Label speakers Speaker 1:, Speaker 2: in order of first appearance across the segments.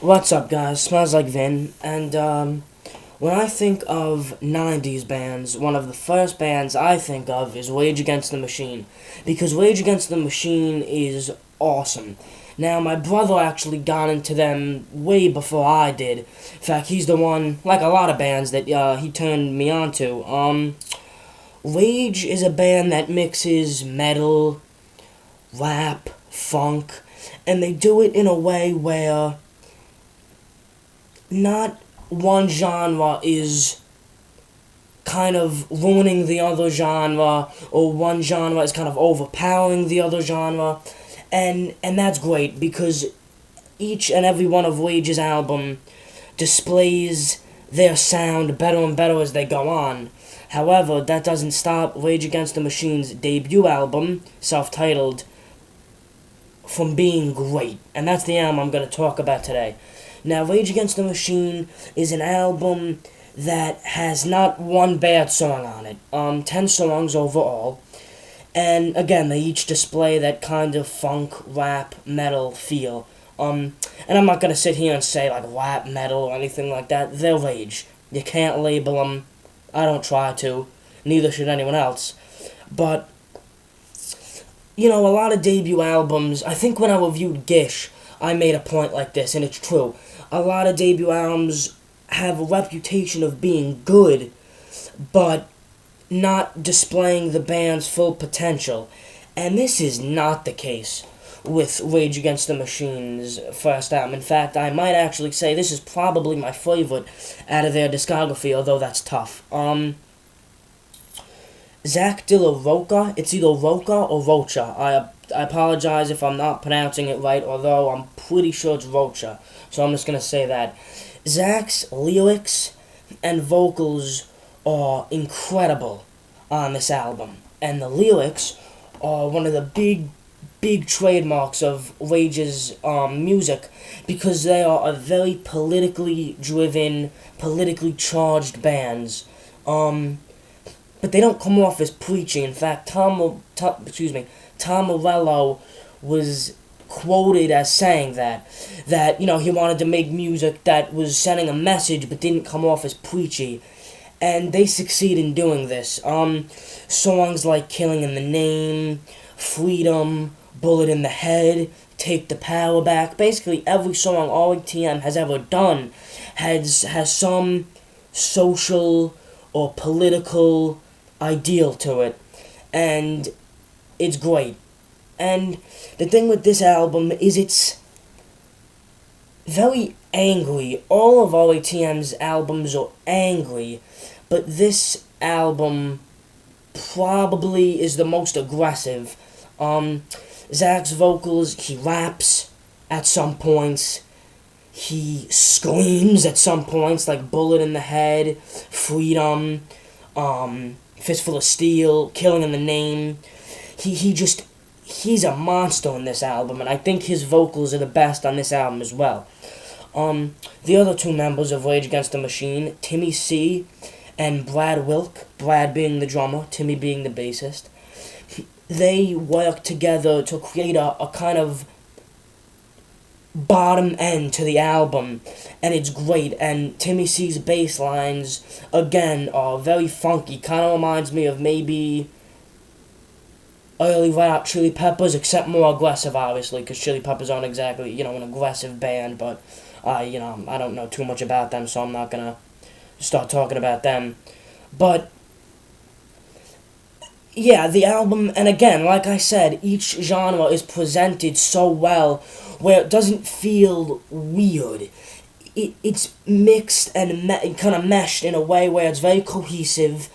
Speaker 1: What's up, guys? Smells like Vin. And, when I think of 90s bands, one of the first bands I think of is Rage Against the Machine. Because Rage Against the Machine is awesome. Now, my brother actually got into them way before I did. In fact, he's the one, like a lot of bands, that he turned me on to. Rage is a band that mixes metal, rap, funk, and they do it in a way where not one genre is kind of ruining the other genre, or one genre is kind of overpowering the other genre, and that's great because each and every one of Rage's album displays their sound better and better as they go on. However, that doesn't stop Rage Against the Machine's debut album, self-titled, from being great, and that's the album I'm going to talk about today. Now, Rage Against the Machine is an album that has not one bad song on it. 10 songs overall. And again, they each display that kind of funk, rap, metal feel. And I'm not gonna sit here and say like rap, metal, or anything like that. They're Rage. You can't label them. I don't try to. Neither should anyone else. But, you know, a lot of debut albums, I think when I reviewed Gish, I made a point like this, and it's true. A lot of debut albums have a reputation of being good, but not displaying the band's full potential. And this is not the case with Rage Against the Machine's first album. In fact, I might actually say this is probably my favorite out of their discography, although that's tough. Zach De La Roca, it's either Roca or Rocha. I apologize if I'm not pronouncing it right, although I'm pretty sure it's Rocha. So I'm just going to say that. Zach's lyrics and vocals are incredible on this album. And the lyrics are one of the big trademarks of Rage's music, because they are a very politically driven, politically charged bands. But they don't come off as preachy. In fact, Tom Morello was quoted as saying that, you know, he wanted to make music that was sending a message but didn't come off as preachy. And they succeed in doing this. Songs like Killing in the Name, Freedom, Bullet in the Head, Take the Power Back, basically every song RETM has ever done has some social or political ideal to it, and it's great. And the thing with this album is it's very angry. All of RETM's albums are angry, but this album probably is the most aggressive. Zach's vocals, he raps at some points, he screams at some points, like Bullet in the Head, Freedom, Fistful of Steel, Killing in the Name. He's a monster on this album, and I think his vocals are the best on this album as well. The other two members of Rage Against the Machine, Timmy C and Brad Wilk, Brad being the drummer, Timmy being the bassist, they work together to create a kind of bottom end to the album, and it's great. And Timmy C's bass lines, again, are very funky. Kind of reminds me of maybe early Red Hot Chili Peppers, except more aggressive, obviously, because Chili Peppers aren't exactly, you know, an aggressive band, but, you know, I don't know too much about them, so I'm not gonna start talking about them. But yeah, the album, and again, like I said, each genre is presented so well where it doesn't feel weird. It's mixed and kind of meshed in a way where it's very cohesive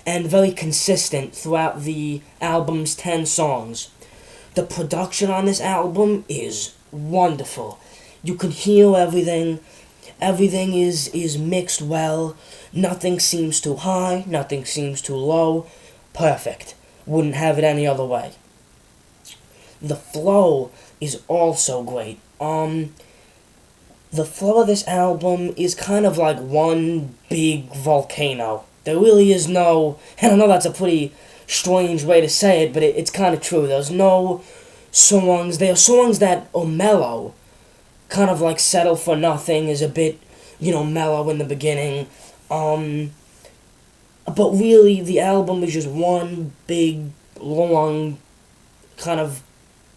Speaker 1: and very consistent throughout the album's 10 songs. The production on this album is wonderful. You can hear everything. Everything is mixed well. Nothing seems too high. Nothing seems too low. Perfect. Wouldn't have it any other way. The flow is also great. The flow of this album is kind of like one big volcano. There really is no, and I know that's a pretty strange way to say it, but it's kind of true. There's no songs, there are songs that are mellow, kind of like Settle for Nothing is a bit, mellow in the beginning. But really, the album is just one big, long kind of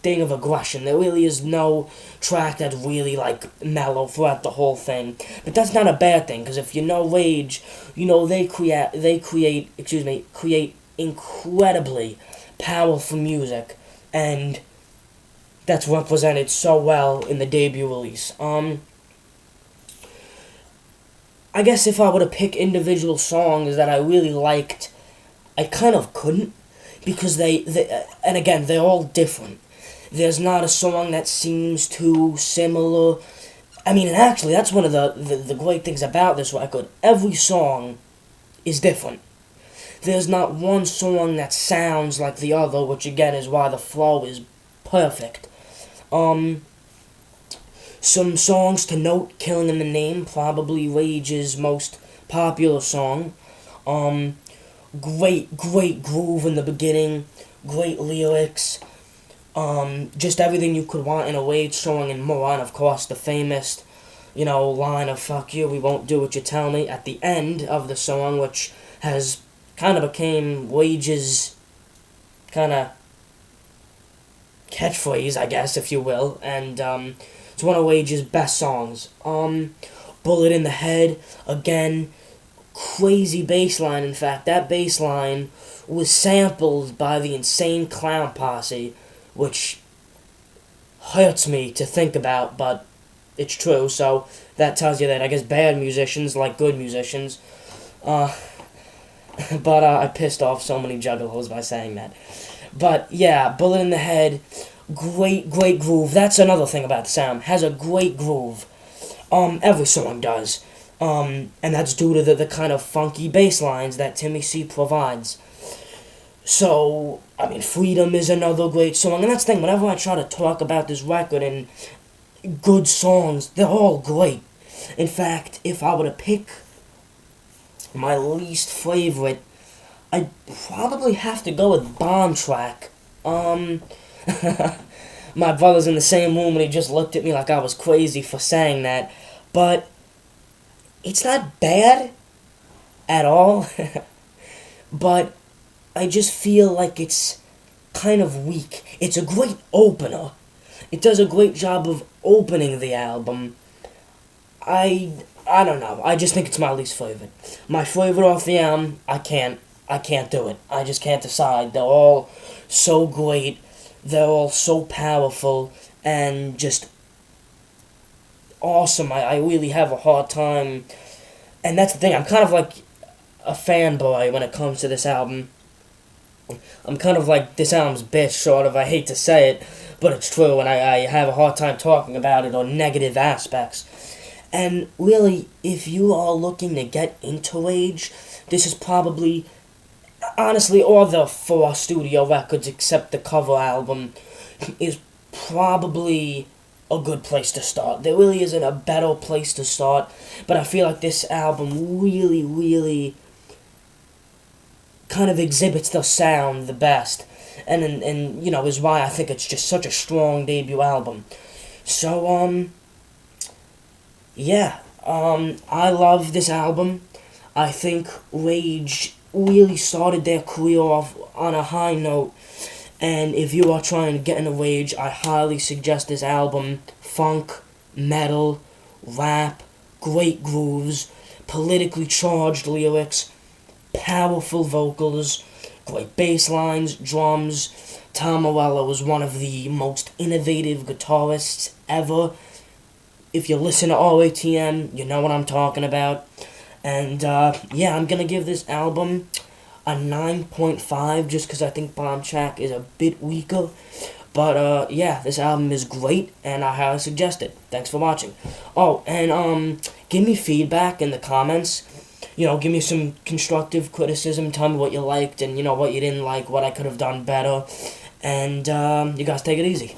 Speaker 1: thing of aggression. There really is no track that's really like mellow throughout the whole thing. But that's not a bad thing, because if you know Rage, they create incredibly powerful music, and that's represented so well in the debut release. I guess if I were to pick individual songs that I really liked, I kind of couldn't, because and again, they're all different. There's not a song that seems too similar. I mean, and actually, that's one of the great things about this record. Every song is different. There's not one song that sounds like the other, which again is why the flow is perfect. Some songs to note: Killing in the Name, probably Rage's most popular song. Great groove in the beginning, great lyrics, just everything you could want in a Rage song and more. And of course, the famous, line of "fuck you, we won't do what you tell me" at the end of the song, which has kind of became Rage's kind of catchphrase, I guess, if you will, and it's one of Rage's best songs. Bullet in the Head, again, crazy bass line. In fact, that bass line was sampled by the Insane Clown Posse, which hurts me to think about, but it's true, so that tells you that I guess bad musicians like good musicians. But I pissed off so many juggalos by saying that. But yeah, Bullet in the Head, great groove. That's another thing about the sound. Has a great groove. Every song does. And that's due to the kind of funky bass lines that Timmy C provides. So, I mean, Freedom is another great song. And that's the thing, whenever I try to talk about this record and good songs, they're all great. In fact, if I were to pick my least favorite, I'd probably have to go with Bomb Track. My brother's in the same room and he just looked at me like I was crazy for saying that. But it's not bad at all. But I just feel like it's kind of weak. It's a great opener. It does a great job of opening the album. I don't know. I just think it's my least favorite. My favorite off the album, I can't do it. I just can't decide. They're all so great. They're all so powerful and just awesome. I really have a hard time. And that's the thing. I'm kind of like a fanboy when it comes to this album. I'm kind of like this album's bitch, sort of. I hate to say it, but it's true. And I have a hard time talking about it or negative aspects. And really, if you are looking to get into Rage, this is probably, honestly, all the 4 studio records except the cover album is probably a good place to start. There really isn't a better place to start, but I feel like this album really kind of exhibits the sound the best, and is why I think it's just such a strong debut album. So, yeah, I love this album. I think Rage really started their career off on a high note, and if you are trying to get into Rage, I highly suggest this album. Funk, metal, rap, great grooves, politically charged lyrics, powerful vocals, great bass lines, drums. Tom Morello was one of the most innovative guitarists ever. If you listen to RATM, you know what I'm talking about. And, yeah, I'm gonna give this album a 9.5 just because I think Bomb Track is a bit weaker. But, yeah, this album is great, and I highly suggest it. Thanks for watching. Oh, and, give me feedback in the comments. Give me some constructive criticism. Tell me what you liked and, what you didn't like, what I could have done better. And, you guys take it easy.